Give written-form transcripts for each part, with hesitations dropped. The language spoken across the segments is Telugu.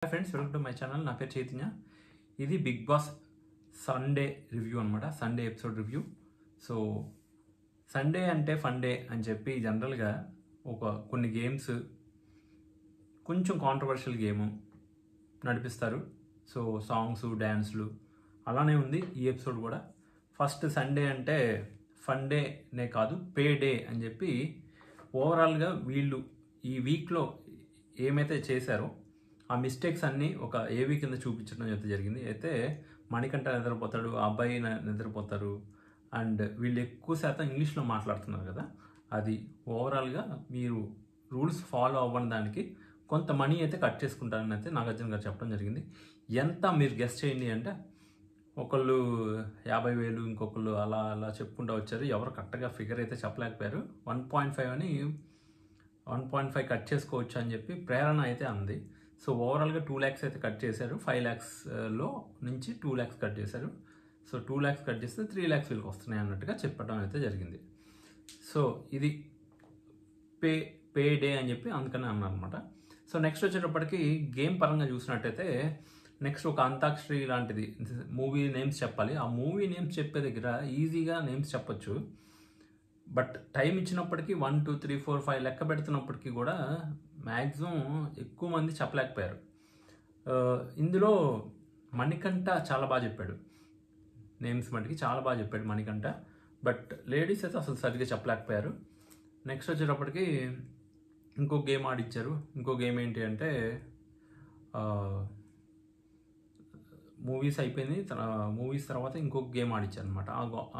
Hi friends, welcome to my channel. నా పేరు చైతన్య. ఇది బిగ్ బాస్ సండే రివ్యూ అనమాట. Sunday episode review. So Sunday అంటే ఫన్ డే అని చెప్పి జనరల్గా కొన్ని గేమ్స్ కొంచెం కాంట్రవర్షియల్ గేము నడిపిస్తారు. సో సాంగ్స్, డ్యాన్స్లు అలానే ఉంది ఈ ఎపిసోడ్ కూడా. ఫస్ట్ సండే అంటే ఫన్ డేనే కాదు, పే డే అని చెప్పి ఓవరాల్గా వీళ్ళు ఈ వీక్లో ఏమైతే చేశారో ఆ మిస్టేక్స్ అన్నీ ఒక ఏవీ కింద చూపించడం అయితే జరిగింది. అయితే మణికంఠ నిద్రపోతాడు, ఆ అబ్బాయి నిద్రపోతారు, అండ్ వీళ్ళు ఎక్కువ శాతం ఇంగ్లీష్లో మాట్లాడుతున్నారు కదా. అది ఓవరాల్గా మీరు రూల్స్ ఫాలో అవ్వని దానికి కొంత మనీ అయితే కట్ చేసుకుంటారని అయితే నాగార్జున గారు చెప్పడం జరిగింది. ఎంత మీరు గెస్ట్ చేయండి అంటే ఒకళ్ళు 50,000, ఇంకొకళ్ళు అలా అలా చెప్పుకుంటూ వచ్చారు. ఎవరు కరెక్ట్గా ఫిగర్ అయితే చెప్పలేకపోయారు. 1.5 అని 1.5 కట్ చేసుకోవచ్చు అని చెప్పి ప్రేరణ అయితే అంది. సో ఓవరాల్గా 2 lakhs అయితే కట్ చేశారు. 5 lakhsలో నుంచి 2 lakhs కట్ చేశారు. సో 2 lakhs కట్ చేస్తే 3 lakhs వీళ్ళకి వస్తున్నాయి అన్నట్టుగా చెప్పడం అయితే జరిగింది. సో ఇది పే డే అని చెప్పి అందుకనే అన్నారనమాట. సో నెక్స్ట్ వచ్చేటప్పటికి గేమ్ పరంగా చూసినట్టయితే నెక్స్ట్ ఒక అంతాక్షరి లాంటిది మూవీ నేమ్స్ చెప్పాలి. ఆ మూవీ నేమ్స్ చెప్పే దగ్గర ఈజీగా నేమ్స్ చెప్పొచ్చు, బట్ టైం ఇచ్చినప్పటికీ 1 2 3 4 5 లెక్క పెడుతున్నప్పటికీ కూడా మ్యాక్సిమం ఎక్కువ మంది చెప్పలేకపోయారు. ఇందులో మణికంఠ చాలా బాగా చెప్పాడు, నేమ్స్ మటుకి చాలా బాగా చెప్పాడు మణికంఠ, బట్ లేడీస్ అయితే అసలు సరిగ్గా చెప్పలేకపోయారు. నెక్స్ట్ వచ్చేటప్పటికి ఇంకో గేమ్ ఆడిచ్చారు. ఇంకో గేమ్ ఏంటి అంటే మూవీస్ అయిపోయింది, మూవీస్ తర్వాత ఇంకొక గేమ్ ఆడిచ్చారు అనమాట.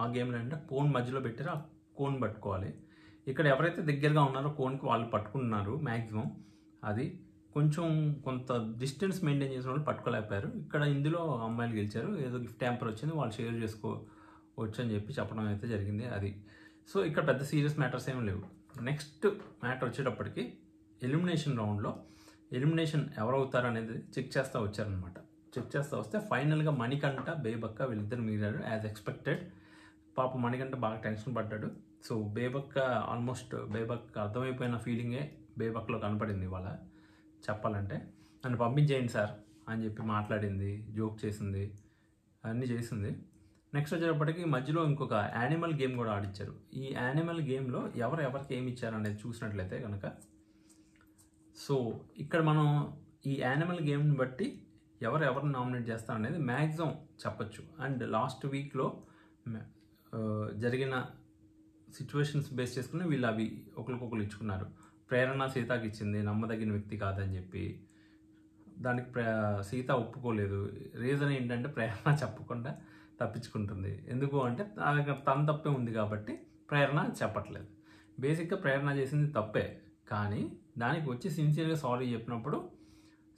ఆ గేమ్లో అంటే కోన్ మధ్యలో పెట్టారు, ఆ కోన్ పట్టుకోవాలి. ఇక్కడ ఎవరైతే దగ్గరగా ఉన్నారో కోన్కి వాళ్ళు పట్టుకున్నారు మ్యాక్సిమం. అది కొంత డిస్టెన్స్ మెయింటైన్ చేసిన వాళ్ళు పట్టుకోలేకపోయారు. ఇక్కడ ఇందులో అమ్మాయిలు గెలిచారు, ఏదో గిఫ్ట్ హ్యాంపర్ వచ్చింది, వాళ్ళు షేర్ చేసుకోవచ్చు అని చెప్పి చెప్పడం అయితే జరిగింది. అది సో ఇక్కడ పెద్ద సీరియస్ మ్యాటర్స్ ఏమి లేవు. నెక్స్ట్ మ్యాటర్ వచ్చేటప్పటికి ఎలిమినేషన్ రౌండ్లో ఎలిమినేషన్ ఎవరవుతారు అనేది చెక్ చేస్తూ వచ్చారనమాట. చెక్ చేస్తూ వస్తే ఫైనల్గా మణికంఠ, బేబక్క వీళ్ళిద్దరు మిగిలారు యాజ్ ఎక్స్పెక్టెడ్. పాప మణికంఠ బాగా టెన్షన్ పడ్డాడు. సో బేబక్క ఆల్మోస్ట్ అర్థమైపోయిన ఫీలింగే బేబక్కలో కనపడింది ఇవాళ చెప్పాలంటే. నన్ను పంపించేయండి సార్ అని చెప్పి మాట్లాడింది, జోక్ చేసింది, అన్నీ చేసింది. నెక్స్ట్ వచ్చేటప్పటికి మధ్యలో ఇంకొక యానిమల్ గేమ్ కూడా ఆడిచ్చారు. ఈ యానిమల్ గేమ్లో ఎవరికి ఏమి ఇచ్చారు అనేది చూసినట్లయితే కనుక, సో ఇక్కడ మనం ఈ యానిమల్ గేమ్ని బట్టి ఎవరిని నామినేట్ చేస్తారనేది మ్యాక్సిమం చెప్పచ్చు. అండ్ లాస్ట్ వీక్లో జరిగిన సిచ్యువేషన్స్ బేస్ చేసుకుని వీళ్ళు అవి ఒకరికొకరు ఇచ్చుకున్నారు. ప్రేరణ సీతకి ఇచ్చింది, నమ్మదగిన వ్యక్తి కాదని చెప్పి. దానికి సీత ఒప్పుకోలేదు. రీజన్ ఏంటంటే ప్రేరణ చెప్పకుండా తప్పించుకుంటుంది. ఎందుకు అంటే తన తప్పే ఉంది కాబట్టి ప్రేరణ చెప్పట్లేదు. బేసిక్గా ప్రేరణ చేసింది తప్పే, కానీ దానికి వచ్చి సిన్సియర్గా సారీ చెప్పినప్పుడు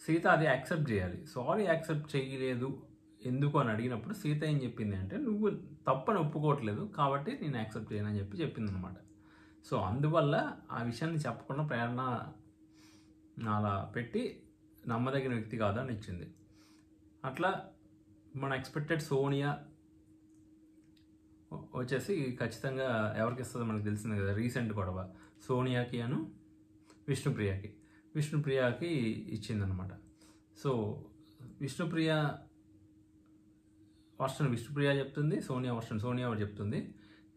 సీత అది యాక్సెప్ట్ చేయాలి. సారీ యాక్సెప్ట్ చేయలేదు ఎందుకు అని అడిగినప్పుడు సీత ఏం చెప్పింది అంటే, నువ్వు తప్పని ఒప్పుకోవట్లేదు కాబట్టి నేను యాక్సెప్ట్ చేయనని చెప్పి చెప్పింది అనమాట. సో అందువల్ల ఆ విషయాన్ని చెప్పకుండా ప్రేరణ అలా పెట్టి నమ్మదగిన వ్యక్తి కాదని ఇచ్చింది. అట్లా మన ఎక్స్పెక్టెడ్ సోనియా వచ్చేసి ఖచ్చితంగా ఎవరికి ఇస్తుందో మనకు తెలిసింది కదా, రీసెంట్ గొడవ సోనియాకి అను విష్ణుప్రియకి ఇచ్చిందనమాట. సో విష్ణుప్రియ చెప్తుంది, సోనియా చెప్తుంది.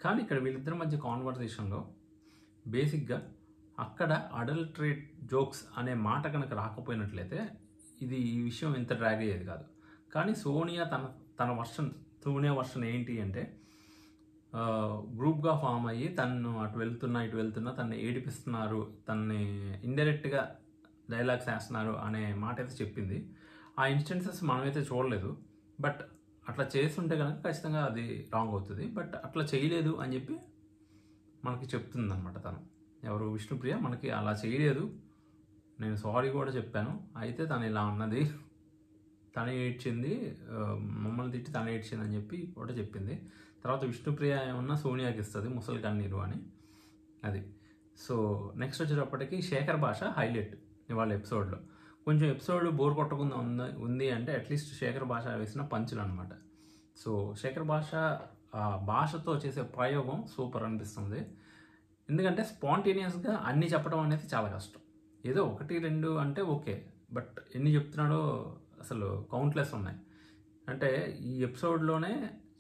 కానీ ఇక్కడ వీళ్ళిద్దరి మధ్య కాన్వర్సేషన్లో బేసిక్గా అక్కడ అడల్టరేట్ జోక్స్ అనే మాట కనుక రాకపోయినట్లయితే ఈ విషయం ఇంత డ్రాగ్ అయ్యేది కాదు. కానీ సోనియా సోనియా వర్షన్ ఏంటి అంటే, గ్రూప్గా ఫామ్ అయ్యి తను అటు వెళ్తున్నా తనని ఏడిపిస్తున్నారు, తనని ఇండైరెక్ట్గా డైలాగ్స్ వేస్తున్నారు అనే మాట అయితే చెప్పింది. ఆ ఇన్స్టెన్సెస్ మనమైతే చూడలేదు, బట్ అట్లా చేస్తుంటే కనుక ఖచ్చితంగా అది రాంగ్ అవుతుంది. బట్ అట్లా చేయలేదు అని చెప్పి మనకి చెప్తుంది అనమాట. తను ఎవరు, విష్ణుప్రియ మనకి అలా చేయలేదు, నేను సారీ కూడా చెప్పాను, అయితే తను ఇలా అన్నది, తనే ఏడ్చింది, మమ్మల్ని తిట్టి తనే ఏడ్చింది అని చెప్పి కూడా చెప్పింది. తర్వాత విష్ణుప్రియ ఏమన్నా సోనియాకి ఇస్తుంది ముసలి కన్నీరు అని. అది సో నెక్స్ట్ వచ్చేటప్పటికి శేఖర్ భాష హైలైట్ ఇవాళ ఎపిసోడ్లో. కొంచెం ఎపిసోడ్ బోర్ కొట్టకుండా ఉంది అంటే అట్లీస్ట్ శేఖర్ భాష వేసిన పంచులు అనమాట. సో శేఖర్ భాషతో చేసే ప్రయోగం సూపర్ అనిపిస్తుంది. ఎందుకంటే స్పాంటేనియస్గా అన్నీ చెప్పడం అనేది చాలా కష్టం. ఏదో 1 2 అంటే ఓకే, బట్ ఎన్ని చెప్తున్నాడో అసలు కౌంట్లెస్ ఉన్నాయి. అంటే ఈ ఎపిసోడ్లోనే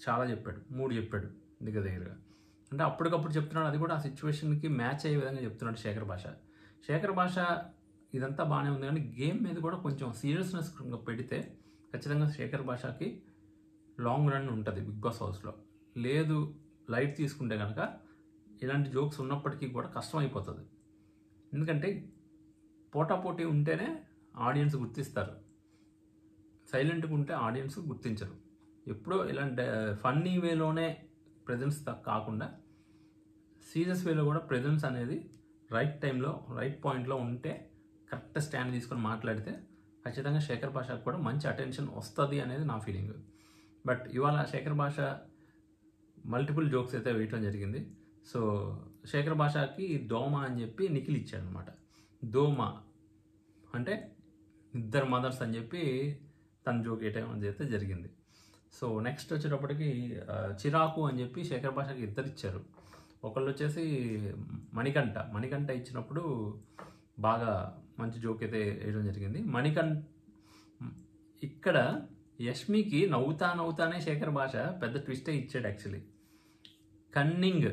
చాలా చెప్పాడు, 3 చెప్పాడు దగ్గరగా. అంటే అప్పటికప్పుడు చెప్తున్నాడు, అది కూడా ఆ సిచ్యువేషన్కి మ్యాచ్ అయ్యే విధంగా చెప్తున్నాడు శేఖర్ భాష. ఇదంతా బాగానే ఉంది, కానీ గేమ్ మీద కూడా కొంచెం సీరియస్నెస్ పెడితే ఖచ్చితంగా శేఖర్ భాషకి లాంగ్ రన్ ఉంటుంది బిగ్ బాస్ హౌస్లో. లేదు లైట్ తీసుకుంటే కనుక ఇలాంటి జోక్స్ ఉన్నప్పటికీ కూడా కష్టం అయిపోతుంది. ఎందుకంటే పోటాపోటీ ఉంటేనే ఆడియన్స్ గుర్తిస్తారు, సైలెంట్గా ఉంటే ఆడియన్స్ గుర్తించరు. ఎప్పుడో ఇలాంటి ఫన్నీ వేలోనే ప్రెజెన్స్ కాకుండా సీరియస్ వేలో కూడా ప్రెజెన్స్ అనేది రైట్ టైంలో రైట్ పాయింట్లో ఉంటే, కరెక్ట్ స్టాండ్ తీసుకొని మాట్లాడితే ఖచ్చితంగా శేఖర్ భాషకు కూడా మంచి అటెన్షన్ వస్తుంది అనేది నా ఫీలింగ్. బట్ ఇవాళ శేఖర్ భాష మల్టిపుల్ జోక్స్ అయితే వేయటం జరిగింది. సో శేఖర్ భాషకి దోమ అని చెప్పి నిఖిల్ ఇచ్చాడు అనమాట. దోమ అంటే 2 మదర్స్ అని చెప్పి తన జోక్ వేయటం అయితే జరిగింది. సో నెక్స్ట్ వచ్చేటప్పటికి చిరాకు అని చెప్పి శేఖర్ భాషకి 2 ఇచ్చారు. ఒకళ్ళు వచ్చేసి మణికంఠ ఇచ్చినప్పుడు బాగా మంచి జోక్ అయితే వేయడం జరిగింది. ఇక్కడ యష్మికి నవ్వుతానే శేఖర్ భాష పెద్ద ట్విస్టే ఇచ్చాడు. యాక్చువల్లీ కన్నింగ్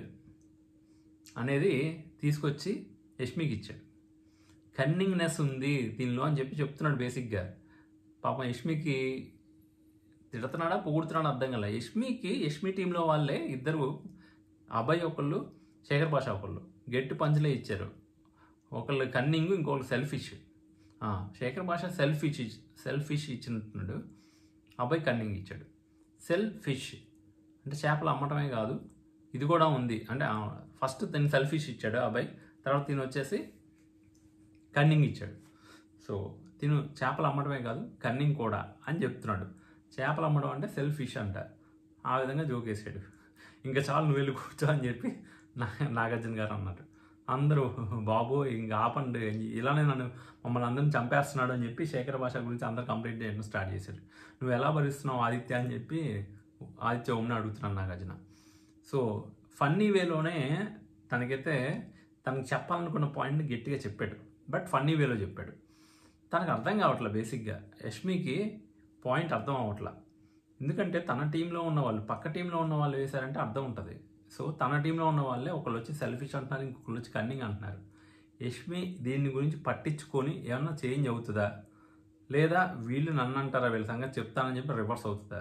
అనేది తీసుకొచ్చి యష్మికి ఇచ్చాడు. కన్నింగ్నెస్ ఉంది దీనిలో అని చెప్పి చెప్తున్నాడు బేసిక్గా. పాపం యష్మికి తిడుతున్నాడా పొగుడుతున్నాడా అర్థం కల. యష్మి టీంలో వాళ్ళే 2, అభయ్ ఒకళ్ళు, శేఖర్ భాష ఒకళ్ళు గట్టి పంచులే ఇచ్చారు. ఒకళ్ళు కన్నింగ్, ఇంకొకళ్ళు సెల్ఫిష్. శేఖర్ భాష సెల్ఫిష్ ఇచ్చినట్టున్నాడు, అభయ్ కన్నింగ్ ఇచ్చాడు. సెల్ఫిష్ అంటే చేపలు అమ్మటమే కాదు, ఇది కూడా ఉంది. అంటే ఫస్ట్ తిని సెల్ఫిష్ ఇచ్చాడు అభయ్, తర్వాత తిని వచ్చేసి కన్నింగ్ ఇచ్చాడు. సో తిను చేపలు అమ్మటమే కాదు కన్నింగ్ కూడా అని చెప్తున్నాడు. చేపలు అమ్మడం అంటే సెల్ఫిష్ అంట. ఆ విధంగా జోకేసాడు. ఇంకా చాలు నువ్వు వెళ్ళి కూర్చో అని చెప్పి నాగార్జున గారు అన్నారు. అందరూ బాబు ఇంకా ఆపండి, ఇలానే మమ్మల్ని అందరిని చంపేస్తున్నాడు అని చెప్పి శేఖర్ భాష గురించి అందరు కంప్లైంట్ చేయడం స్టార్ట్ చేశాడు. నువ్వు ఎలా భరిస్తున్నావు ఆదిత్య అని చెప్పి ఆదిత్య ఓమ్ని అడుగుతున్నాను నాగార్జున. సో ఫన్నీ వేలోనే తనకు చెప్పాలనుకున్న పాయింట్ని గట్టిగా చెప్పాడు, బట్ ఫన్నీ వేలో చెప్పాడు. తనకు అర్థం కావట్లే. బేసిక్గా యష్మికి పాయింట్ అర్థం అవ్వట్లా. ఎందుకంటే తన టీంలో ఉన్న వాళ్ళు పక్క టీంలో ఉన్న వాళ్ళు వేశారంటే అర్థం ఉంటుంది. సో తన టీంలో ఉన్న వాళ్ళే ఒకళ్ళు వచ్చి సెల్ఫిష్ అంటున్నారు, ఇంకొకళ్ళు వచ్చి కన్నింగ్ అంటున్నారు. యష్మి దీని గురించి పట్టించుకొని ఏమన్నా చేంజ్ అవుతుందా, లేదా వీళ్ళు నన్ను అంటారా, వీళ్ళ సంగతి చెప్తానని చెప్పి రివర్స్ అవుతుందా,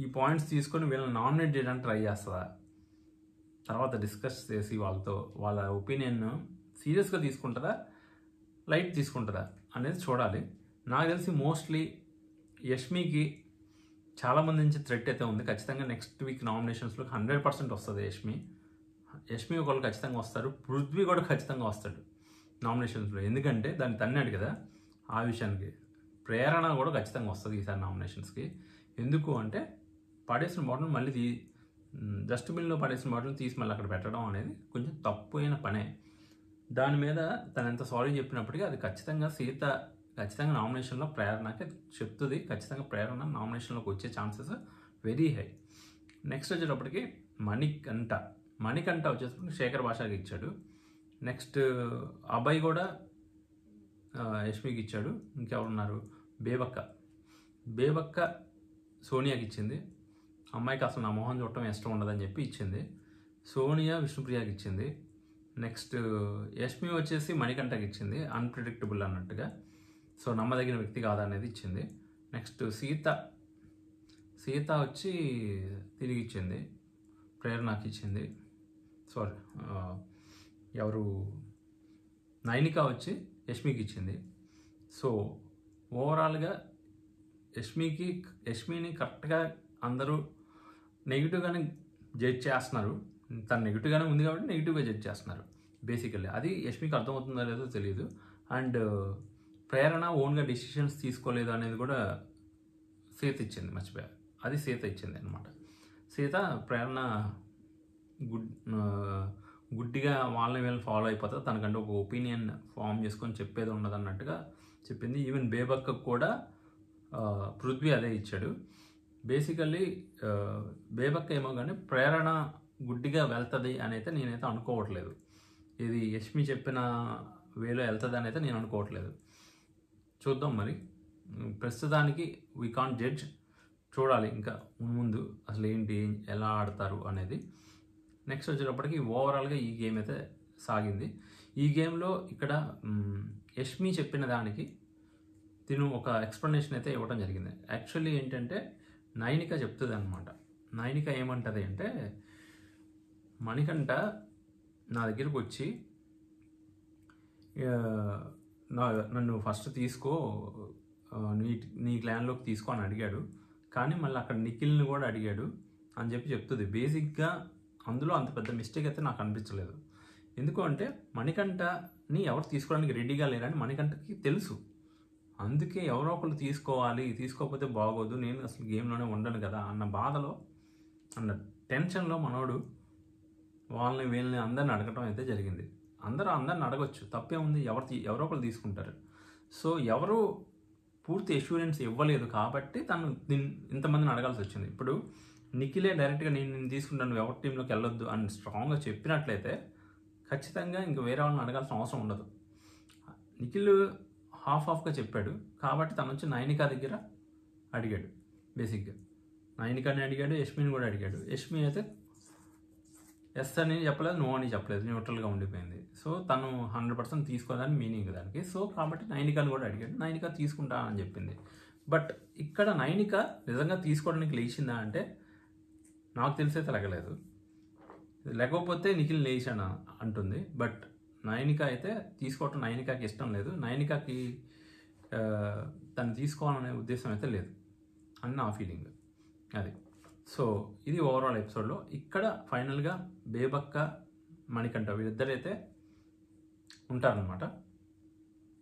ఈ పాయింట్స్ తీసుకొని వీళ్ళని నామినేట్ చేయడానికి ట్రై చేస్తుందా, తర్వాత డిస్కస్ చేసి వాళ్ళతో వాళ్ళ ఒపీనియన్ సీరియస్గా తీసుకుంటుందా లైట్ తీసుకుంటుందా అనేది చూడాలి. నాకు తెలిసి మోస్ట్లీ యష్మికి చాలామంది నుంచి థ్రెట్ అయితే ఉంది. ఖచ్చితంగా నెక్స్ట్ వీక్ నామినేషన్స్లో 100% వస్తుంది యష్మి ఒకళ్ళు ఖచ్చితంగా వస్తారు. పృథ్వీ కూడా ఖచ్చితంగా వస్తాడు నామినేషన్స్లో, ఎందుకంటే దాన్ని తన్నాడు కదా. ఆ విషయానికి ప్రేరణ కూడా ఖచ్చితంగా వస్తుంది ఈసారి నామినేషన్స్కి. ఎందుకు అంటే పడేసిన బాటిల్ మళ్ళీ డస్ట్బిన్లో పడేసిన బాటిల్ తీసి మళ్ళీ అక్కడ పెట్టడం అనేది కొంచెం తప్పు అయిన పనే. దాని మీద తను ఎంత సారీ చెప్పినప్పటికీ అది ఖచ్చితంగా నామినేషన్లో ప్రేరణకి చెప్తుంది. ఖచ్చితంగా ప్రేరణ నామినేషన్లోకి వచ్చే ఛాన్సెస్ వెరీ హై. నెక్స్ట్ వచ్చేటప్పటికి మణికంఠ వచ్చేటప్పటికి శేఖర్ భాషకి ఇచ్చాడు. నెక్స్ట్ అభయ్ కూడా యష్మికి ఇచ్చాడు. ఇంకెవరున్నారు, బేబక్క సోనియాకి ఇచ్చింది. అమ్మాయికి అసలు నా మొహం చూడటం ఇష్టం ఉండదని చెప్పి ఇచ్చింది. సోనియా విష్ణుప్రియకి ఇచ్చింది. నెక్స్ట్ యష్మి వచ్చేసి మణికంఠకి ఇచ్చింది, అన్ప్రిడిక్టబుల్ అన్నట్టుగా. సో నమ్మదగిన వ్యక్తి కాదనేది ఇచ్చింది. నెక్స్ట్ సీత వచ్చి తిరిగి ఇచ్చింది, ప్రేరణకి ఇచ్చింది. సారీ ఎవరు నైనిక వచ్చి యష్మికి ఇచ్చింది. సో ఓవరాల్గా యష్మిని కరెక్ట్గా అందరూ నెగిటివ్గానే జడ్జ్ చేస్తున్నారు. తను నెగిటివ్గానే ఉంది కాబట్టి నెగిటివ్గా జడ్జ్ చేస్తున్నారు బేసికల్లీ. అది యష్మికి అర్థమవుతుందో లేదో తెలియదు. అండ్ ప్రేరణ ఓన్గా డెసిషన్స్ తీసుకోలేదు అనేది కూడా సీత ఇచ్చింది, మర్చిపోయారు. అది సీత ఇచ్చింది అనమాట. సీత ప్రేరణ గుడ్డిగా వాళ్ళని వీళ్ళని ఫాలో అయిపోతుంది, తనకంటే ఒక ఒపీనియన్ ఫామ్ చేసుకొని చెప్పేది ఉండదు అన్నట్టుగా చెప్పింది. ఈవెన్ బేబక్కకు కూడా పృథ్వీ అదే ఇచ్చాడు. బేసికల్లీ బేబక్క ఏమో కానీ ప్రేరణ గుడ్డిగా వెళ్తుంది అని అయితే నేనైతే అనుకోవట్లేదు. ఇది యష్మి చెప్పిన వేలో వెళ్తుంది అని అయితే నేను అనుకోవట్లేదు. చూద్దాం మరి. ప్రస్తుతానికి వీ కాంట్ జడ్జ్, చూడాలి ఇంకా ముందు అసలు ఏంటి, ఎలా ఆడతారు అనేది. నెక్స్ట్ వచ్చేటప్పటికి ఓవరాల్గా ఈ గేమ్ అయితే సాగింది. ఈ గేమ్లో ఇక్కడ యష్మి చెప్పిన దానికి తిను ఒక ఎక్స్ప్లెనేషన్ అయితే ఇవ్వడం జరిగింది. యాక్చువల్లీ ఏంటంటే నైనిక చెప్తుంది అనమాట. నైనిక ఏమంటుంది అంటే, మణికంఠ నా దగ్గరికి వచ్చి నన్ను ఫస్ట్ తీసుకో, నీ క్లాన్లోకి తీసుకో అని అడిగాడు, కానీ మళ్ళీ అక్కడ నిఖిల్ని కూడా అడిగాడు అని చెప్తుంది. బేసిక్గా అందులో అంత పెద్ద మిస్టేక్ అయితే నాకు అనిపించలేదు. ఎందుకు అంటే మణికంఠని ఎవరు తీసుకోవడానికి రెడీగా లేరని మణికంఠకి తెలుసు. అందుకే ఎవరో ఒకళ్ళు తీసుకోవాలి, తీసుకోకపోతే బాగోదు, నేను అసలు గేమ్లోనే ఉండను కదా అన్న బాధలో, అన్న టెన్షన్లో మనోడు వాళ్ళని వీళ్ళని అందరిని అడగటం అయితే జరిగింది. అందరిని అడగొచ్చు, తప్పే ఉంది, ఎవరో ఒకళ్ళు తీసుకుంటారు. సో ఎవరు పూర్తి అష్యూరెన్స్ ఇవ్వలేదు కాబట్టి తను ఇంతమందిని అడగాల్సి వచ్చింది. ఇప్పుడు నిఖిలే డైరెక్ట్గా నేను తీసుకుంటాను, ఎవరి టీంలోకి వెళ్ళొద్దు అని స్ట్రాంగ్గా చెప్పినట్లయితే ఖచ్చితంగా ఇంక వేరే వాళ్ళని అడగాల్సిన అవసరం ఉండదు. నిఖిల్ హాఫ్గా చెప్పాడు కాబట్టి తను వచ్చి నైనిక దగ్గర అడిగాడు. బేసిక్గా నైనికాని అడిగాడు, యష్మిని కూడా అడిగాడు. యష్మి అయితే ఎస్ అని చెప్పలేదు, నో అని చెప్పలేదు, న్యూట్రల్గా ఉండిపోయింది. సో తను 100% తీసుకోదని మీనింగ్ దానికి. సో కాబట్టి నైనికాని కూడా అడిగాడు, నైనిక తీసుకుంటా అని చెప్పింది. బట్ ఇక్కడ నైనిక నిజంగా తీసుకోవడానికి లేచిందా అంటే నాకు తెలిసైతే లెగలేదు. లేకపోతే నిఖిల్ లేచాను అంటుంది. బట్ నైనిక అయితే తీసుకోవటం నైనికాకి ఇష్టం లేదు, నైనికాకి తను తీసుకోవాలనే ఉద్దేశం అయితే లేదు అని నా ఫీలింగ్ అది. సో ఇది ఓవరాల్ ఎపిసోడ్లో. ఇక్కడ ఫైనల్గా బేబక్క, మణికంఠ వీళ్ళిద్దరైతే ఉంటారనమాట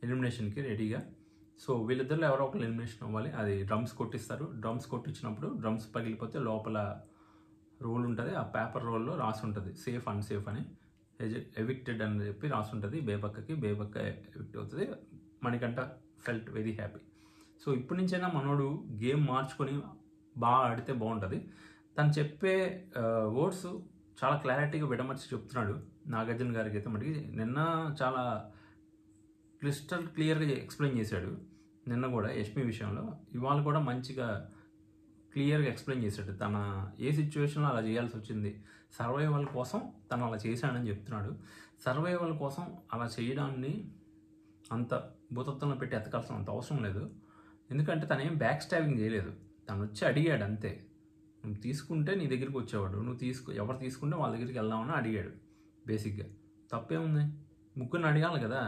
ఎలిమినేషన్కి రెడీగా. సో వీళ్ళిద్దరిలో ఎవరో ఒకరు ఎలిమినేషన్ అవ్వాలి. అది డ్రమ్స్ కొట్టిస్తారు. డ్రమ్స్ కొట్టించినప్పుడు డ్రమ్స్ పగిలిపోతే లోపల రోల్ ఉంటుంది, ఆ పేపర్ రోల్లో రాసి ఉంటుంది సేఫ్ అన్సేఫ్ అని, ఎవిక్టెడ్ అని చెప్పి రాసి ఉంటుంది బేబక్కకి. బేబక్క ఎవిక్ట్ అవుతుంది. Manikanta felt very happy. So ఇప్పటి నుంచైనా మనోడు గేమ్ మార్చుకొని బాగా ఆడితే బాగుంటుంది. తను చెప్పే వర్డ్స్ చాలా క్లారిటీగా విడమర్చి చెప్తున్నాడు నాగార్జున గారికి అయితే. మటుకి నిన్న చాలా క్రిస్టల్ క్లియర్గా ఎక్స్ప్లెయిన్ చేశాడు, నిన్న కూడా యష్మి విషయంలో. ఇవాళ కూడా మంచిగా క్లియర్గా ఎక్స్ప్లెయిన్ చేశాడు. తన ఏ సిచ్యువేషన్లో అలా చేయాల్సి వచ్చింది, సర్వైవల్ కోసం తను అలా చేశాడని చెప్తున్నాడు. సర్వైవల్ కోసం అలా చేయడాన్ని అంత భూతత్వంలో పెట్టి ఎతకాల్సినంత అవసరం లేదు. ఎందుకంటే తను ఏం బ్యాక్ స్టాబింగ్ చేయలేదు, తను వచ్చి అడిగాడు అంతే. నువ్వు తీసుకుంటే నీ దగ్గరికి వచ్చేవాడు, ఎవరు తీసుకుంటే వాళ్ళ దగ్గరికి వెళ్దామని అడిగాడు. బేసిక్గా తప్పే ఉంది, ముగ్గురిని అడగాలి కదా.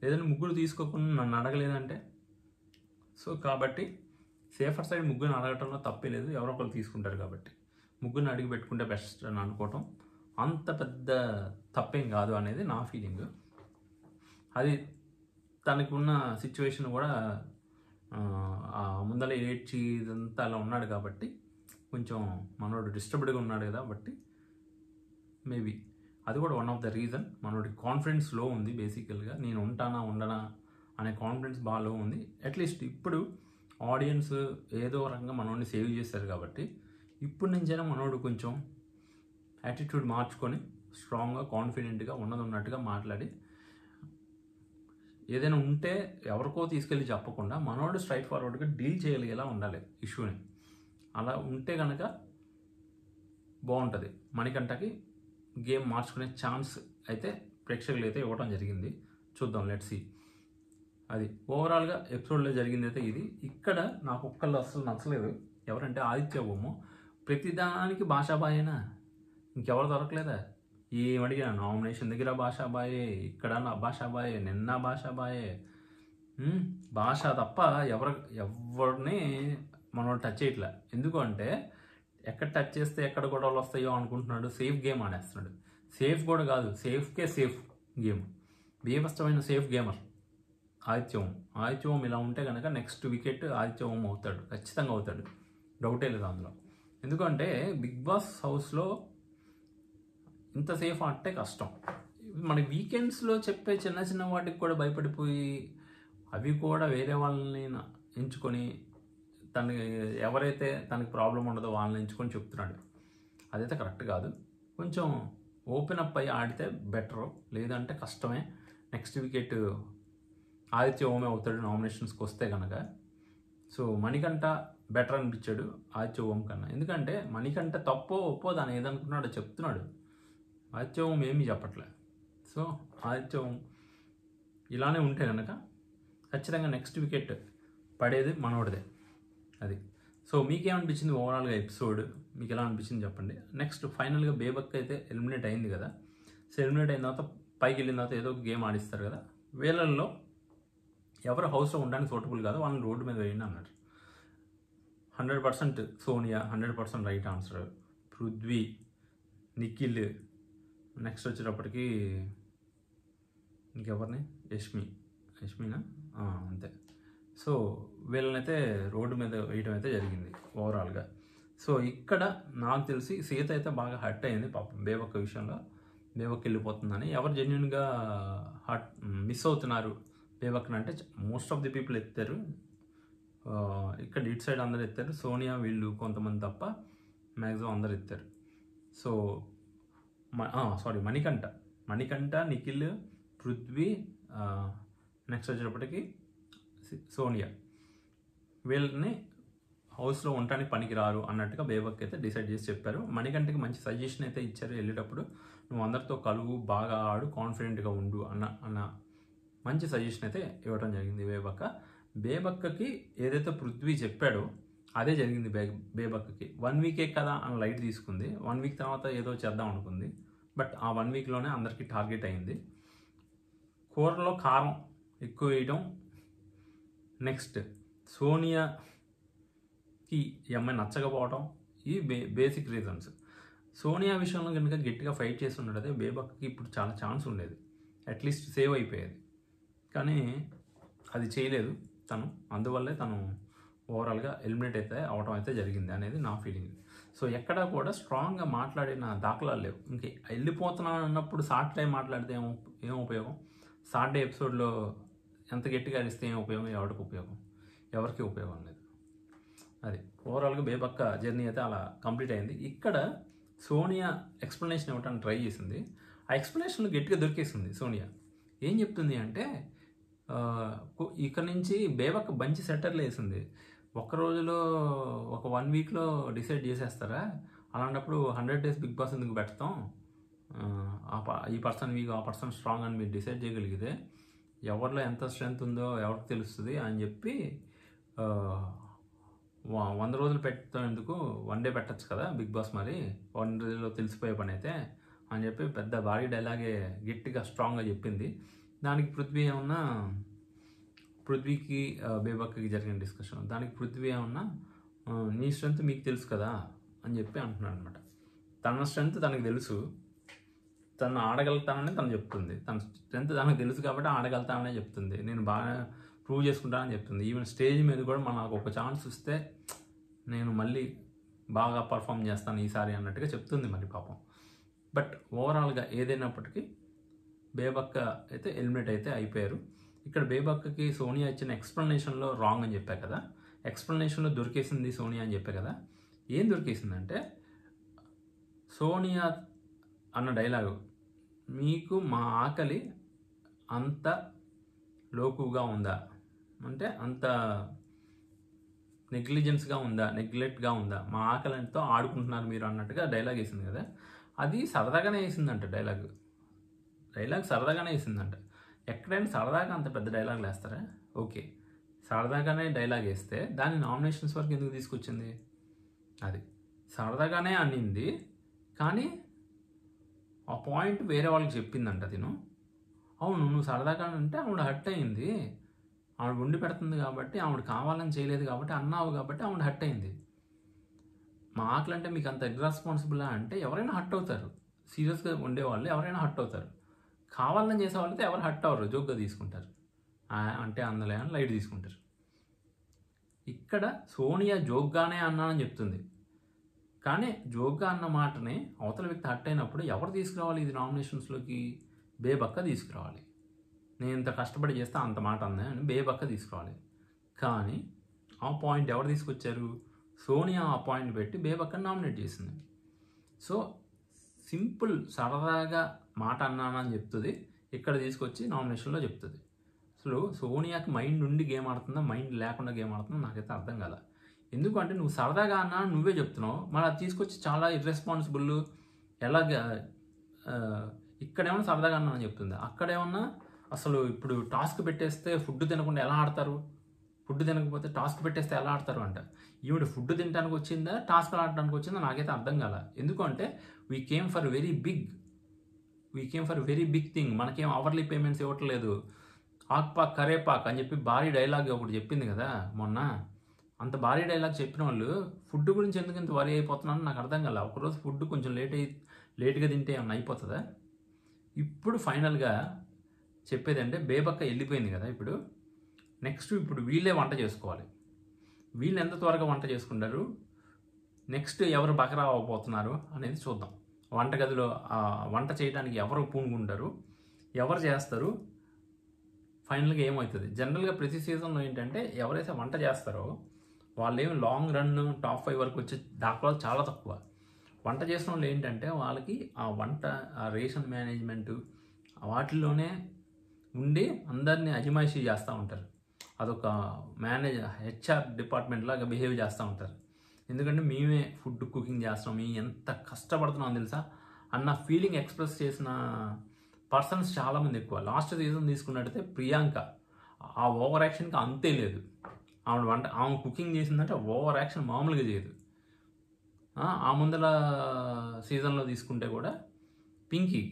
లేదంటే ముగ్గురు తీసుకోకుండా నన్ను అడగలేదంటే. సో కాబట్టి సేఫర్ సైడ్ ముగ్గురిని అడగటంలో తప్పే లేదు, ఎవరో ఒకరు తీసుకుంటారు కాబట్టి ముగ్గురిని అడిగి పెట్టుకుంటే బెస్ట్ అని అనుకోవటం అంత పెద్ద తప్పేం కాదు అనేది నా ఫీలింగ్. అది తనకు ఉన్న సిచ్యువేషన్ కూడా ముందర ఏడ్చి ఇదంతా అలా ఉన్నాడు కాబట్టి కొంచెం మనోడు డిస్టర్బ్డ్గా ఉన్నాడు కదా. బట్టి మేబీ అది కూడా వన్ ఆఫ్ ద రీజన్. మనోడి కాన్ఫిడెన్స్ లో ఉంది. బేసికల్గా నేను ఉంటానా ఉండనా అనే కాన్ఫిడెన్స్ బాగా లో ఉంది. అట్లీస్ట్ ఇప్పుడు ఆడియన్స్ ఏదో రకంగా మనోడిని సేవ్ చేశారు కాబట్టి ఇప్పటి నుంచైనా మనోడు కొంచెం యాటిట్యూడ్ మార్చుకొని స్ట్రాంగ్గా కాన్ఫిడెంట్గా ఉన్నట్టుగా మాట్లాడి ఏదైనా ఉంటే ఎవరికో తీసుకెళ్ళి చెప్పకుండా మనోడు స్ట్రైట్ ఫార్వర్డ్గా డీల్ చేయగలిగేలా ఉండాలి ఇష్యూని. అలా ఉంటే కనుక బాగుంటుంది. మణికంఠకి గేమ్ మార్చుకునే ఛాన్స్ అయితే ప్రేక్షకులు అయితే ఇవ్వడం జరిగింది. చూద్దాం, లెట్స్ సీ. అది ఓవరాల్గా ఎపిసోడ్లో జరిగింది అయితే ఇది. ఇక్కడ నాకు ఒక్కళ్ళు అసలు నచ్చలేదు. ఎవరంటే ఆదిత్య బొమ్మ. ప్రతిదానికి భాషాబాయేనా, ఇంకెవరు దొరకలేదా? ఏమడిగినా నామినేషన్ దగ్గర భాషాబాయే, ఇక్కడ భాషాబాయే, నిన్న భాషాబాయే. భాష తప్ప ఎవరిని మనం టచ్ చేయట్లే. ఎందుకు అంటే ఎక్కడ టచ్ చేస్తే ఎక్కడ గొడవలు వస్తాయో అనుకుంటున్నాడు. Safe game ఆడేస్తున్నాడు. సేఫ్ కూడా కాదు, సేఫ్కే సేఫ్ గేమ్. బీభత్సమైన సేఫ్ గేమర్ ఆదిత్య ఓం ఇలా ఉంటే కనుక నెక్స్ట్ వికెట్ ఆదిత్య ఓం అవుతాడు, ఖచ్చితంగా అవుతాడు, డౌటే లేదు అందులో. ఎందుకంటే బిగ్ బాస్ హౌస్లో ఇంత సేఫ్ ఆడితే కష్టం. మనకి వీకెండ్స్లో చెప్పే చిన్న చిన్న వాటికి కూడా భయపడిపోయి అవి కూడా వేరే వాళ్ళని ఎంచుకొని ఎవరైతే తనకి ప్రాబ్లం ఉండదో వాళ్ళని ఎంచుకొని చెప్తున్నాడు. అదైతే కరెక్ట్ కాదు. కొంచెం ఓపెన్ అప్ అయ్యి ఆడితే బెటరు, లేదంటే కష్టమే. నెక్స్ట్ వికెట్ ఆదిత్య ఓమే అవుతాడు నామినేషన్స్కి వస్తే కనుక. సో మణికంఠ బెటర్ అనిపించాడు ఆదిత్య ఓం కన్నా. ఎందుకంటే మణికంఠ తప్పో ఒప్పో దాన్ని ఏదనుకున్నాడో చెప్తున్నాడు, ఆదిత్య ఓం ఏమీ చెప్పట్లే. సో ఆదిత్య ఓం ఇలానే ఉంటే కనుక ఖచ్చితంగా నెక్స్ట్ వికెట్ పడేది మనోడిదే. అది. సో మీకేమనిపించింది ఓవరాల్గా ఎపిసోడ్, మీకు ఎలా అనిపించింది చెప్పండి. నెక్స్ట్ ఫైనల్గా బేబక్ అయితే ఎలిమినేట్ అయింది కదా. సో ఎలిమినేట్ అయిన తర్వాత పైకి వెళ్ళిన తర్వాత ఏదో ఒక గేమ్ ఆడిస్తారు కదా. వీళ్ళల్లో ఎవరు హౌస్లో ఉండడానికి సూటబుల్ కాదు వాళ్ళని రోడ్డు మీద వేయండి అన్నారు. 100% Sonia 100% right answer. Prithvi, Nikhil, next వచ్చేటప్పటికి ఇంకెవరిని, యష్మినా అంతే. సో వీళ్ళనైతే రోడ్డు మీద వేయడం అయితే జరిగింది ఓవరాల్గా. సో ఇక్కడ నాకు తెలిసి సీత అయితే బాగా హర్ట్ అయింది పాపం బేబక్క విషయంలో. బేబక్ వెళ్ళిపోతుందని ఎవరు జెన్యున్గా మిస్ అవుతున్నారు బేబక్ని అంటే మోస్ట్ ఆఫ్ ది పీపుల్ ఎత్తారు. ఇక్కడ ఇటు సైడ్ అందరు ఎత్తారు, సోనియా వీళ్ళు కొంతమంది తప్ప మ్యాక్సిమం అందరు ఎత్తారు. సో మణికంఠ, నిఖిల్, పృథ్వీ, నెక్స్ట్ వచ్చేటప్పటికి సోనియా వీళ్ళని హౌస్లో ఉండటానికి పనికి రారు అన్నట్టుగా బేబక్ అయితే డిసైడ్ చేసి చెప్పారు. మణికంఠకి మంచి సజెషన్ అయితే ఇచ్చారు వెళ్ళేటప్పుడు, నువ్వు అందరితో కలుగు, బాగా ఆడు, కాన్ఫిడెంట్గా ఉండు అన్న మంచి సజెషన్ అయితే ఇవ్వడం జరిగింది బేబక్కకి ఏదైతే పృథ్వీ చెప్పాడో అదే జరిగింది. బేబక్కకి 1 వీకే కదా అని లైట్ తీసుకుంది. 1 వీక్ తర్వాత ఏదో చేద్దాం అనుకుంది, బట్ ఆ 1 వీక్లోనే అందరికీ టార్గెట్ అయింది. కూరలో కారం ఎక్కువ వేయడం, నెక్స్ట్ సోనియాకి ఈ అమ్మాయి నచ్చకపోవడం, ఈ బేసిక్ రీజన్స్. సోనియా విషయంలో కనుక గట్టిగా ఫైట్ చేసి ఉండేది బేబక్కి ఇప్పుడు చాలా ఛాన్స్ ఉండేది, అట్లీస్ట్ సేవ్ అయిపోయేది. కానీ అది చేయలేదు తను, అందువల్లే తను ఓవరాల్గా ఎలిమినేట్ అయితే అవడం అయితే జరిగింది అనేది నా ఫీలింగ్. సో ఎక్కడా కూడా స్ట్రాంగ్గా మాట్లాడిన దాఖలాలు లేవు. ఇంక వెళ్ళిపోతున్నాను అన్నప్పుడు సాటర్డే మాట్లాడితే ఏం ఉపయోగం? సాటర్డే ఎపిసోడ్లో ఎంత గట్టిగా అరిస్తే ఏం ఉపయోగం? ఎవరికి ఉపయోగం లేదు. అది ఓవరాల్గా బేబక్క జర్నీ అయితే అలా కంప్లీట్ అయింది. ఇక్కడ సోనియా ఎక్స్ప్లెనేషన్ ఇవ్వడానికి ట్రై చేసింది, ఆ ఎక్స్ప్లెనేషన్లో గట్టిగా దొరికేసింది. సోనియా ఏం చెప్తుంది అంటే, ఇక్కడ నుంచి బేబక్క మంచి సెటర్లు వేసింది. ఒక్క రోజులో ఒక 1 వీక్లో డిసైడ్ చేసేస్తారా? అలాంటప్పుడు 100 days బిగ్ బాస్ ఎందుకు పెడతాం? ఈ పర్సన్ వీక్, ఆ పర్సన్ స్ట్రాంగ్ అని మీరు డిసైడ్ చేయగలిగితే ఎవరిలో ఎంత స్ట్రెంత్ ఉందో ఎవరికి తెలుస్తుంది అని చెప్పి 100 రోజులు పెట్టడం ఎందుకు, 1 day పెట్టచ్చు కదా బిగ్ బాస్, మరి 1 రోజులో తెలిసిపోయే పని అయితే అని చెప్పి పెద్ద భారీ డైలాగే గట్టిగా స్ట్రాంగ్గా చెప్పింది. దానికి పృథ్వీకి బేబక్కకి జరిగిన డిస్కషన్, దానికి పృథ్వీ ఏమన్నా నీ స్ట్రెంత్ మీకు తెలుసు కదా అని చెప్పి అంటున్నాడు అనమాట. తన స్ట్రెంత్ తనకు తెలుసు, తను ఆడగలుగుతానని తను చెప్తుంది. తన స్ట్రెంత్ తనకు తెలుసు కాబట్టి ఆడగలుగుతాననే చెప్తుంది, నేను బాగా ప్రూవ్ చేసుకుంటానని చెప్తుంది. ఈవెన్ స్టేజ్ మీద కూడా మనకు ఒక ఛాన్స్ ఇస్తే నేను మళ్ళీ బాగా పర్ఫామ్ చేస్తాను ఈసారి అన్నట్టుగా చెప్తుంది మరి పాపం. బట్ ఓవరాల్గా ఏదైనప్పటికీ బేబక్క అయితే ఎలిమినేట్ అయితే అయిపోయారు. ఇక్కడ బేబక్కకి సోనియా ఇచ్చిన ఎక్స్ప్లెనేషన్లో రాంగ్ అని చెప్పా కదా, ఎక్స్ప్లెనేషన్లో దొరికేసింది సోనియా అని చెప్పా కదా. ఏం దొరికేసిందంటే, సోనియా అన్న డైలాగు, మీకు మా ఆకలి అంత లోకుగా ఉందా అంటే, అంత నెగ్లిజెన్స్గా ఉందా, నెగ్లెక్ట్గా ఉందా, మా ఆకలితో ఆడుకుంటున్నారు మీరు అన్నట్టుగా డైలాగ్ వేసింది కదా. అది సరదాగానే వేసిందంట, డైలాగ్ సరదాగానే వేసిందంట. ఎక్కడైనా సరదాగా అంత పెద్ద డైలాగులు వేస్తారా? ఓకే, సరదాగానే డైలాగ్ వేస్తే దాన్ని నామినేషన్స్ వరకు ఎందుకు తీసుకొచ్చింది? అది సరదాగానే అనింది, కానీ ఆ పాయింట్ వేరే వాళ్ళకి చెప్పిందంట తిను. అవును, నువ్వు సరదాగా అంటే ఆవిడ హర్ట్ అయింది, ఆవిడ వండి పెడుతుంది కాబట్టి, ఆవిడ కావాలని చేయలేదు కాబట్టి అన్నావు కాబట్టి ఆవిడ హర్ట్ అయింది. మా ఆకలి అంటే మీకు అంత ఇర్రెస్పాన్సిబుల్ అంటే ఎవరైనా హర్ట్ అవుతారు, సీరియస్గా ఉండేవాళ్ళు ఎవరైనా హర్ట్ అవుతారు. కావాలని చేసే వాళ్ళైతే ఎవరు హర్ట్ అవ్వరు, జోక్గా తీసుకుంటారు, అంటే అందులో అని లైట్ తీసుకుంటారు. ఇక్కడ సోనియా జోక్గానే అన్నానని చెప్తుంది, కానీ జోక్గా అన్న మాటని అవతల వ్యక్తి హర్ట్ అయినప్పుడు ఎవరు తీసుకురావాలి ఇది నామినేషన్స్లోకి? బేబక్క తీసుకురావాలి. నేను ఇంత కష్టపడి చేస్తే అంత మాట అందా అని బేబక్క తీసుకురావాలి. కానీ ఆ పాయింట్ ఎవరు తీసుకొచ్చారు? సోనియా ఆ పాయింట్ పెట్టి బేబక్కని నామినేట్ చేసింది. సో సింపుల్ సరదాగా మాట అన్నానని చెప్తుంది, ఇక్కడ తీసుకొచ్చి నామినేషన్లో చెప్తుంది. అసలు సోనియాకి మైండ్ ఉండి గేమ్ ఆడుతుందా, మైండ్ లేకుండా గేమ్ ఆడుతుందా నాకైతే అర్థం కాల. ఎందుకంటే నువ్వు సరదాగా అన్నా నువ్వే చెప్తున్నావు, మరి అది తీసుకొచ్చి చాలా ఇర్రెస్పాన్సిబుల్. ఎలాగ ఇక్కడేమన్నా సరదాగా అన్నా అని చెప్తుంది, అక్కడేమన్నా అసలు ఇప్పుడు టాస్క్ పెట్టేస్తే ఫుడ్ తినకుండా ఎలా ఆడతారు, ఫుడ్ తినకపోతే టాస్క్ పెట్టేస్తే ఎలా ఆడతారు అంట. ఈవిడ ఫుడ్ తినడానికి వచ్చిందా, టాస్క్ ఆడటానికి వచ్చిందా నాకైతే అర్థం కాల. ఎందుకంటే we came for very big thing. మనకేం అవర్లీ పేమెంట్స్ ఇవ్వట్లేదు. ఆక్పాక్ కరేపాక్ అని చెప్పి భారీ డైలాగ్ ఒకటి చెప్పింది కదా మొన్న. అంత భారీ డైలాగ్ చెప్పిన వాళ్ళు ఫుడ్ గురించి ఎందుకు ఇంత వరి అయిపోతున్నాను నాకు అర్థం కాల. ఒకరోజు ఫుడ్ కొంచెం లేట్గా తింటే ఏమన్నా అయిపోతుందా? ఇప్పుడు ఫైనల్గా చెప్పేది అంటే బేబక్క వెళ్ళిపోయింది కదా, ఇప్పుడు వీళ్ళే వంట చేసుకోవాలి. వీళ్ళు ఎంత త్వరగా వంట చేసుకుంటారు, నెక్స్ట్ ఎవరు బకరా అవ్వబోతున్నారు అనేది చూద్దాం. వంటగదిలో వంట చేయడానికి ఎవరు పూనుకుంటారు, ఎవరు చేస్తారు, ఫైనల్గా ఏమవుతుంది. జనరల్గా ప్రతి సీజన్లో ఏంటంటే ఎవరైతే వంట చేస్తారో వాళ్ళు ఏమి లాంగ్ రన్ టాప్ 5 వరకు వచ్చే దాఖలాలు చాలా తక్కువ. వంట చేసిన వాళ్ళు ఏంటంటే వాళ్ళకి ఆ వంట, ఆ రేషన్ మేనేజ్మెంటు వాటిల్లోనే ఉండి అందరినీ అజమాయిషీ చేస్తూ ఉంటారు. అదొక హెచ్ఆర్ డిపార్ట్మెంట్ లాగా బిహేవ్ చేస్తూ ఉంటారు. ఎందుకంటే మేమే ఫుడ్ కుకింగ్ చేస్తాం, మేము ఎంత కష్టపడుతున్నాం తెలుసా అన్న ఫీలింగ్ ఎక్స్ప్రెస్ చేసిన పర్సన్స్ చాలామంది ఎక్కువ. లాస్ట్ సీజన్ తీసుకున్నట్టయితే ప్రియాంక ఆ ఓవర్ యాక్షన్కి అంతే లేదు. ఆమె కుకింగ్ చేసిందంటే ఓవర్ యాక్షన్ మామూలుగా చేయదు. ఆ ముందల సీజన్లో తీసుకుంటే కూడా పింకీ,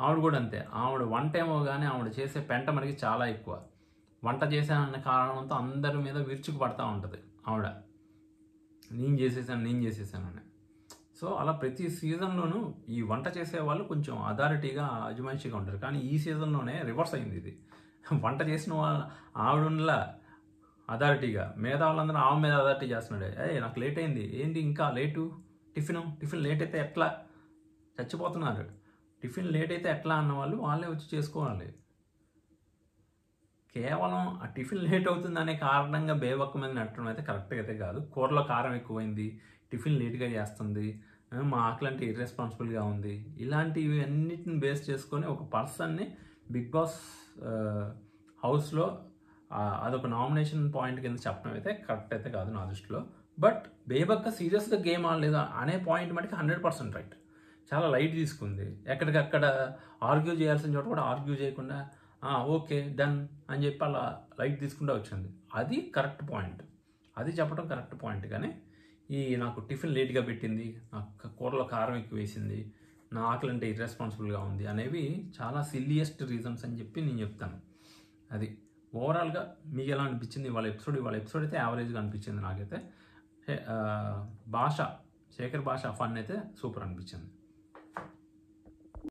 ఆవిడ కూడా అంతే. ఆవిడ వంట ఏమో కానీ ఆవిడ చేసే పెంట మనకి చాలా ఎక్కువ. వంట చేశానన్న కారణంతో అందరి మీద విరుచుకు పడతా ఉంటుంది ఆవిడ, నేను చేసేసాను అని. సో అలా ప్రతి సీజన్లోనూ ఈ వంట చేసే వాళ్ళు కొంచెం అథారిటీగా అజమాయిషీగా ఉంటారు. కానీ ఈ సీజన్లోనే రివర్స్ అయింది ఇది. వంట చేసిన వాళ్ళ ఆవిడలా అథారిటీగా, మిగతా వాళ్ళందరూ ఆమె మీద అథారిటీ చేస్తున్నాడు. నాకు లేట్ అయింది, ఏంటి ఇంకా లేటు, టిఫిన్ లేట్ అయితే ఎట్లా, చచ్చిపోతున్నారు. టిఫిన్ లేట్ అయితే ఎట్లా అన్న వాళ్ళు వాళ్ళే వచ్చి చేసుకోవాలి. కేవలం ఆ టిఫిన్ లేట్ అవుతుంది అనే కారణంగా బేబక్క మీద నట్టడం అయితే కరెక్ట్గా అయితే కాదు. కూరలో కారం ఎక్కువైంది, టిఫిన్ లేట్గా చేస్తుంది, మా ఆకలి అంటే ఇర్రెస్పాన్సిబుల్గా ఉంది, ఇలాంటివి అన్నిటిని బేస్ చేసుకొని ఒక పర్సన్ని బిగ్ బాస్ హౌస్లో అదొక నామినేషన్ పాయింట్ కింద చెప్పడం అయితే కరెక్ట్ అయితే కాదు నా దృష్టిలో. బట్ బేబక్క సీరియస్గా గేమ్ ఆడలేదు అనే పాయింట్ మటుకు 100% రైట్. చాలా లైట్ తీసుకుంది. ఎక్కడికక్కడ ఆర్గ్యూ చేయాల్సిన చోట కూడా ఆర్గ్యూ చేయకుండా ఓకే డన్ అని చెప్పి అలా లైట్ తీసుకుంటూ వచ్చింది. అది కరెక్ట్ పాయింట్, అది చెప్పడం కరెక్ట్ పాయింట్. కానీ నాకు టిఫిన్ లేట్గా పెట్టింది, నాకు కూరలో కారం ఎక్కువ వేసింది, నా ఆకలి అంటే ఇర్రెస్పాన్సిబుల్గా ఉంది అనేవి చాలా సిల్లియస్ట్ రీజన్స్ అని చెప్పి నేను చెప్తాను. అది ఓవరాల్గా మీకు ఎలా అనిపించింది వాళ్ళ ఎపిసోడ్ అయితే యావరేజ్గా అనిపించింది నాకైతే. శేఖర్ భాష ఫన్ అయితే సూపర్ అనిపించింది.